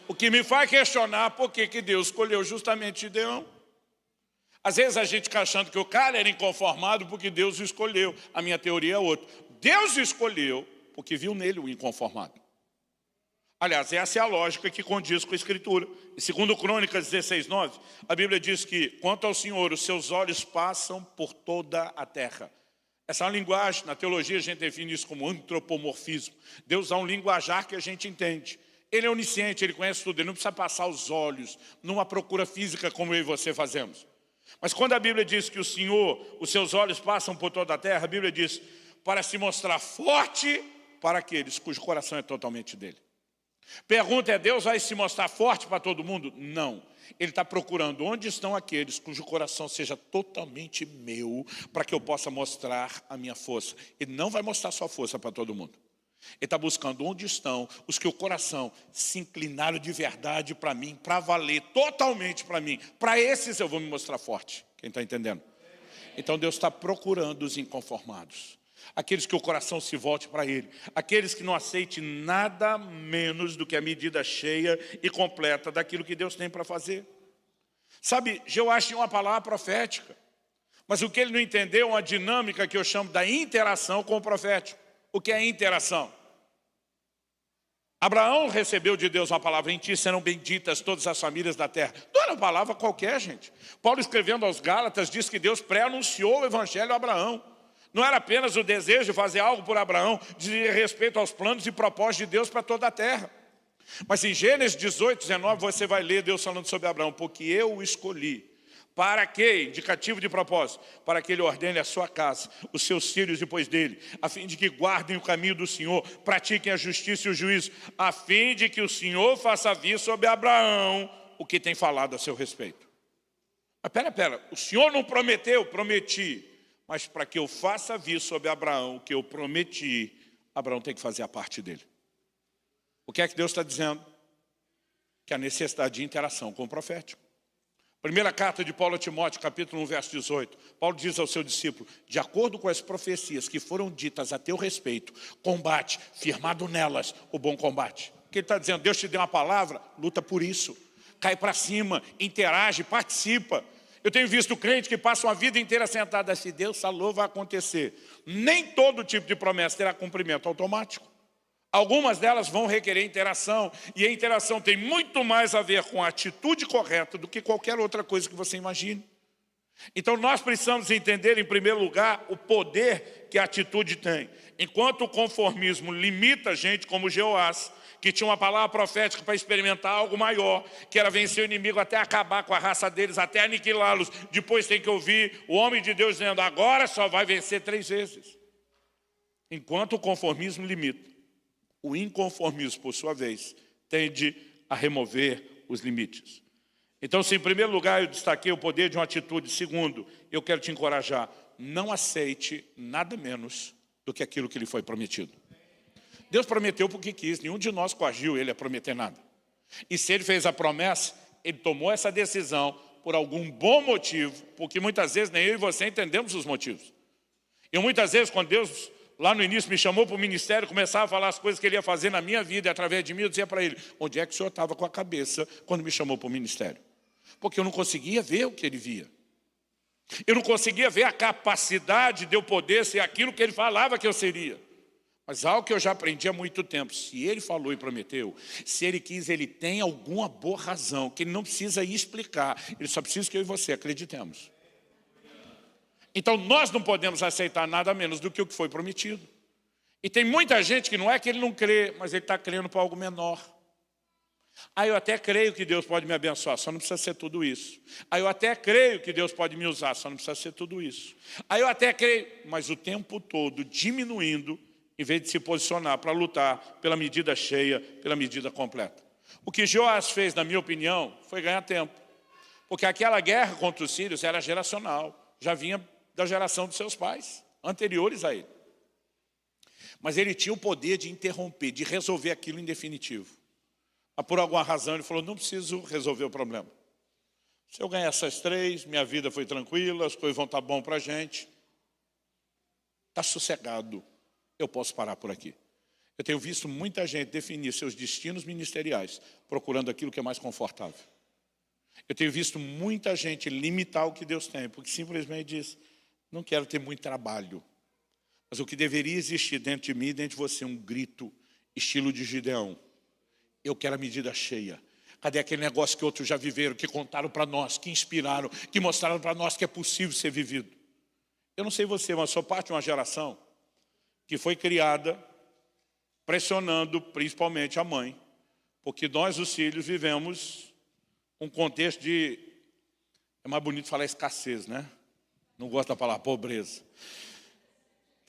O que me faz questionar por que Deus escolheu justamente Gideão. Às vezes a gente fica achando que o cara era inconformado porque Deus o escolheu. A minha teoria é outra. Deus o escolheu porque viu nele o inconformado. Aliás, essa é a lógica que condiz com a Escritura. Em 2 Crônicas 16:9, a Bíblia diz que, quanto ao Senhor, os seus olhos passam por toda a terra. Essa é uma linguagem, na teologia a gente define isso como antropomorfismo. Deus dá um linguajar que a gente entende. Ele é onisciente, ele conhece tudo, ele não precisa passar os olhos numa procura física como eu e você fazemos. Mas quando a Bíblia diz que o Senhor, os seus olhos passam por toda a terra, a Bíblia diz para se mostrar forte para aqueles cujo coração é totalmente dele. Pergunta, é Deus vai se mostrar forte para todo mundo? Não. Ele está procurando onde estão aqueles cujo coração seja totalmente meu, para que eu possa mostrar a minha força. Ele não vai mostrar sua força para todo mundo. Ele está buscando onde estão os que o coração se inclinaram de verdade para mim, para valer totalmente para mim. Para esses eu vou me mostrar forte. Quem está entendendo? Então Deus está procurando os inconformados. Aqueles que o coração se volte para Ele. Aqueles que não aceitem nada menos do que a medida cheia e completa daquilo que Deus tem para fazer. Sabe, Jeoás tinha uma palavra profética. Mas o que ele não entendeu é uma dinâmica que eu chamo da interação com o profético. O que é interação? Abraão recebeu de Deus uma palavra: em ti serão benditas todas as famílias da terra. Não era uma palavra qualquer, gente. Paulo, escrevendo aos Gálatas, diz que Deus pré-anunciou o evangelho a Abraão. Não era apenas o desejo de fazer algo por Abraão, dizia respeito aos planos e propósitos de Deus para toda a terra. Mas em Gênesis 18:19 você vai ler Deus falando sobre Abraão: porque eu o escolhi. Para quê? Indicativo de propósito. Para que ele ordene a sua casa, os seus filhos depois dele, a fim de que guardem o caminho do Senhor, pratiquem a justiça e o juízo, a fim de que o Senhor faça vir sobre Abraão o que tem falado a seu respeito. Mas pera, o Senhor não prometeu? Prometi. Mas para que eu faça vir sobre Abraão o que eu prometi, Abraão tem que fazer a parte dele. O que é que Deus está dizendo? Que a necessidade de interação com o profético. Primeira carta de Paulo a Timóteo, capítulo 1, verso 18. Paulo diz ao seu discípulo: de acordo com as profecias que foram ditas a teu respeito, combate, firmado nelas, o bom combate. O que ele está dizendo? Deus te deu uma palavra, luta por isso. Cai para cima, interage, participa. Eu tenho visto crente que passa uma vida inteira sentada assim: Deus falou, vai acontecer. Nem todo tipo de promessa terá cumprimento automático. Algumas delas vão requerer interação, e a interação tem muito mais a ver com a atitude correta do que qualquer outra coisa que você imagine. Então nós precisamos entender, em primeiro lugar, o poder que a atitude tem. Enquanto o conformismo limita a gente, como Jeoás, que tinha uma palavra profética para experimentar algo maior, que era vencer o inimigo até acabar com a raça deles, até aniquilá-los. Depois tem que ouvir o homem de Deus dizendo: agora só vai vencer 3 vezes. Enquanto o conformismo limita, o inconformismo, por sua vez, tende a remover os limites. Então, se em primeiro lugar eu destaquei o poder de uma atitude, segundo, eu quero te encorajar: não aceite nada menos do que aquilo que lhe foi prometido. Deus prometeu porque quis, nenhum de nós coagiu ele a prometer nada. E se ele fez a promessa, ele tomou essa decisão por algum bom motivo, porque muitas vezes nem eu e você entendemos os motivos. E muitas vezes, quando Deus, lá no início, me chamou para o ministério, começava a falar as coisas que ele ia fazer na minha vida, e através de mim eu dizia para ele: onde é que o senhor estava com a cabeça quando me chamou para o ministério? Porque eu não conseguia ver o que ele via. Eu não conseguia ver a capacidade de eu poder ser aquilo que ele falava que eu seria. Mas algo que eu já aprendi há muito tempo: se ele falou e prometeu, se ele quis, ele tem alguma boa razão, que ele não precisa explicar, ele só precisa que eu e você acreditemos. Então nós não podemos aceitar nada menos do que o que foi prometido. E tem muita gente que não é que ele não crê, mas ele está crendo para algo menor. Eu até creio que Deus pode me abençoar, só não precisa ser tudo isso. Eu até creio que Deus pode me usar, só não precisa ser tudo isso. Eu até creio, mas o tempo todo diminuindo, em vez de se posicionar para lutar pela medida cheia, pela medida completa. O que Joás fez, na minha opinião, foi ganhar tempo. Porque aquela guerra contra os sírios era geracional, já vinha da geração dos seus pais, anteriores a ele. Mas ele tinha o poder de interromper, de resolver aquilo em definitivo. Mas por alguma razão ele falou: não preciso resolver o problema. Se eu ganhar essas 3, minha vida foi tranquila, as coisas vão estar bom para a gente. Está sossegado. Eu posso parar por aqui. Eu tenho visto muita gente definir seus destinos ministeriais procurando aquilo que é mais confortável. Eu tenho visto muita gente limitar o que Deus tem, porque simplesmente diz, não quero ter muito trabalho. Mas o que deveria existir dentro de mim e dentro de você, um grito, estilo de Gideão. Eu quero a medida cheia. Cadê aquele negócio que outros já viveram, que contaram para nós, que inspiraram, que mostraram para nós que é possível ser vivido? Eu não sei você, mas sou parte de uma geração que foi criada pressionando principalmente a mãe, porque nós, os filhos, vivemos um contexto de... É mais bonito falar escassez, né? Não gosto da palavra pobreza.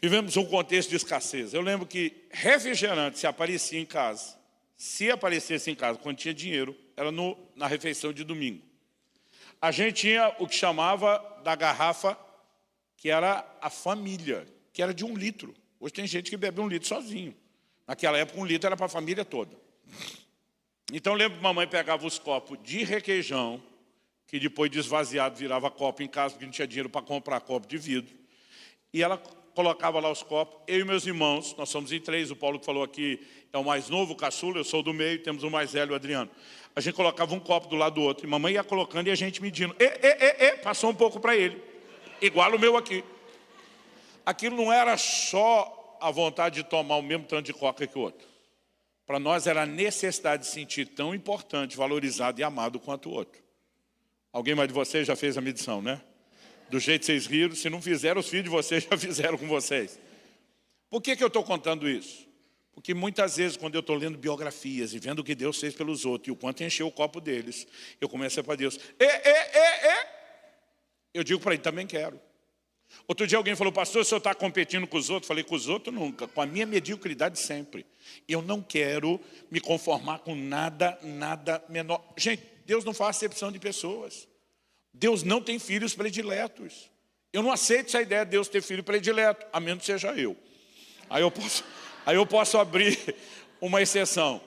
Vivemos um contexto de escassez. Eu lembro que refrigerante se aparecia em casa. Se aparecesse em casa quando tinha dinheiro, era na refeição de domingo. A gente tinha o que chamava da garrafa, que era a família, que era de 1 litro. Hoje tem gente que bebe 1 litro sozinho. Naquela época, 1 litro era para a família toda. Então, eu lembro que mamãe pegava os copos de requeijão, que depois de esvaziado virava copo em casa, porque não tinha dinheiro para comprar copo de vidro. E ela colocava lá os copos. Eu e meus irmãos, nós somos em 3, o Paulo que falou aqui é o mais novo, o caçula, eu sou do meio, temos o mais velho, o Adriano. A gente colocava um copo do lado do outro, e mamãe ia colocando e a gente medindo. Passou um pouco para ele, igual o meu aqui. Aquilo não era só a vontade de tomar o mesmo tanto de coca que o outro. Para nós era a necessidade de sentir tão importante, valorizado e amado quanto o outro. Alguém mais de vocês já fez a medição, né? Do jeito que vocês riram, se não fizeram, os filhos de vocês já fizeram com vocês. Por que eu estou contando isso? Porque muitas vezes, quando eu estou lendo biografias e vendo o que Deus fez pelos outros e o quanto encheu o copo deles, eu começo a ir para Deus. Eu digo para ele, também quero. Outro dia alguém falou, pastor, o senhor está competindo com os outros? Falei, com os outros nunca, com a minha mediocridade sempre. Eu não quero me conformar com nada menor. Gente, Deus não faz acepção de pessoas. Deus não tem filhos prediletos. Eu não aceito essa ideia de Deus ter filho predileto, a menos que seja eu. Aí eu posso abrir uma exceção.